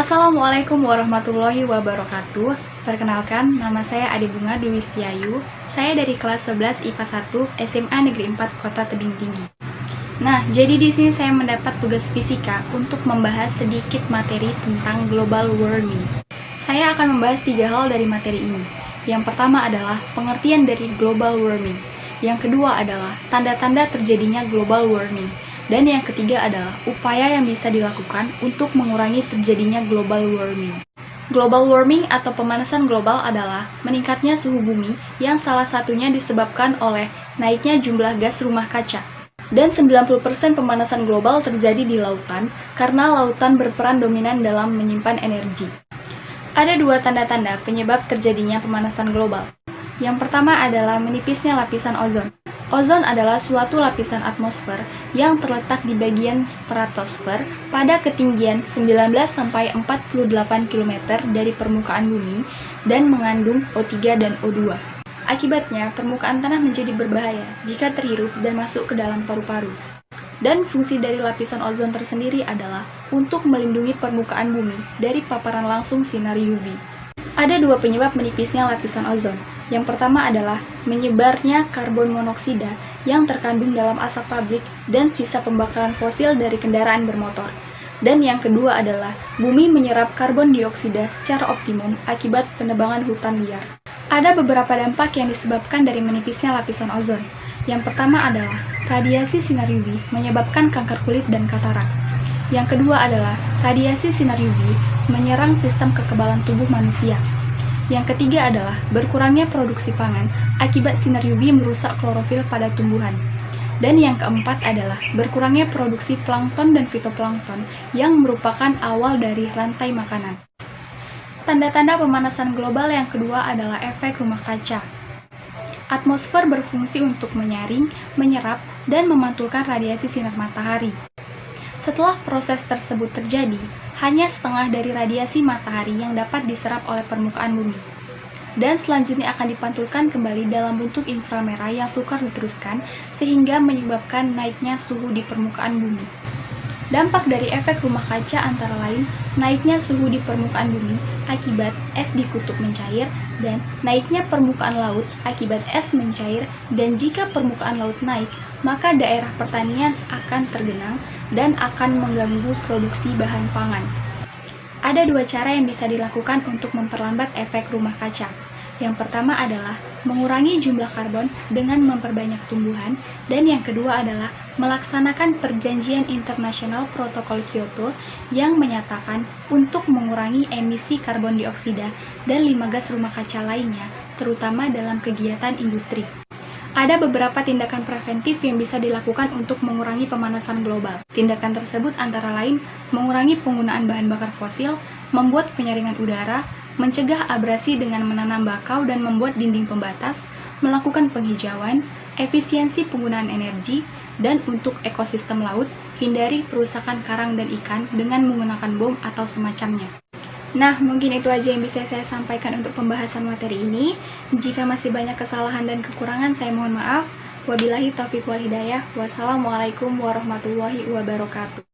Assalamualaikum warahmatullahi wabarakatuh. Perkenalkan, nama saya Ade Bunga Dwi Setiayu. Saya dari kelas 11 IPA 1 SMA Negeri 4 Kota Tebing Tinggi. Nah, jadi di sini saya mendapat tugas fisika untuk membahas sedikit materi tentang global warming. Saya akan membahas 3 hal dari materi ini. Yang pertama adalah pengertian dari global warming. Yang kedua adalah tanda-tanda terjadinya global warming. Dan yang ketiga adalah upaya yang bisa dilakukan untuk mengurangi terjadinya global warming. Global warming atau pemanasan global adalah meningkatnya suhu bumi yang salah satunya disebabkan oleh naiknya jumlah gas rumah kaca. Dan 90% pemanasan global terjadi di lautan karena lautan berperan dominan dalam menyimpan energi. Ada 2 tanda-tanda penyebab terjadinya pemanasan global. Yang pertama adalah menipisnya lapisan ozon. Ozon adalah suatu lapisan atmosfer yang terletak di bagian stratosfer pada ketinggian 19-48 km dari permukaan bumi dan mengandung O3 dan O2. Akibatnya, permukaan tanah menjadi berbahaya jika terhirup dan masuk ke dalam paru-paru. Dan fungsi dari lapisan ozon tersendiri adalah untuk melindungi permukaan bumi dari paparan langsung sinar UV. Ada 2 penyebab menipisnya lapisan ozon. Yang pertama adalah menyebarnya karbon monoksida yang terkandung dalam asap pabrik dan sisa pembakaran fosil dari kendaraan bermotor. Dan yang kedua adalah bumi menyerap karbon dioksida secara optimum akibat penebangan hutan liar. Ada beberapa dampak yang disebabkan dari menipisnya lapisan ozon. Yang pertama adalah radiasi sinar UV menyebabkan kanker kulit dan katarak. Yang kedua adalah radiasi sinar UV menyerang sistem kekebalan tubuh manusia. Yang ketiga adalah berkurangnya produksi pangan akibat sinar UV merusak klorofil pada tumbuhan. Dan yang keempat adalah berkurangnya produksi plankton dan fitoplankton yang merupakan awal dari rantai makanan. Tanda-tanda pemanasan global yang kedua adalah efek rumah kaca. Atmosfer berfungsi untuk menyaring, menyerap, dan memantulkan radiasi sinar matahari. Setelah proses tersebut terjadi, hanya setengah dari radiasi matahari yang dapat diserap oleh permukaan bumi. Dan selanjutnya akan dipantulkan kembali dalam bentuk inframerah yang sukar diteruskan sehingga menyebabkan naiknya suhu di permukaan bumi. Dampak dari efek rumah kaca antara lain naiknya suhu di permukaan bumi akibat es di kutub mencair dan naiknya permukaan laut akibat es mencair, dan jika permukaan laut naik, maka daerah pertanian akan tergenang dan akan mengganggu produksi bahan pangan. Ada 2 cara yang bisa dilakukan untuk memperlambat efek rumah kaca. Yang pertama adalah mengurangi jumlah karbon dengan memperbanyak tumbuhan, dan yang kedua adalah melaksanakan perjanjian internasional protokol Kyoto yang menyatakan untuk mengurangi emisi karbon dioksida dan 5 gas rumah kaca lainnya, terutama dalam kegiatan industri. Ada beberapa tindakan preventif yang bisa dilakukan untuk mengurangi pemanasan global. Tindakan tersebut antara lain mengurangi penggunaan bahan bakar fosil, membuat penyaringan udara, mencegah abrasi dengan menanam bakau dan membuat dinding pembatas, melakukan penghijauan, efisiensi penggunaan energi, dan untuk ekosistem laut, hindari perusakan karang dan ikan dengan menggunakan bom atau semacamnya. Nah, mungkin itu aja yang bisa saya sampaikan untuk pembahasan materi ini. Jika masih banyak kesalahan dan kekurangan, saya mohon maaf. Wabillahi taufiq wal hidayah. Wassalamualaikum warahmatullahi wabarakatuh.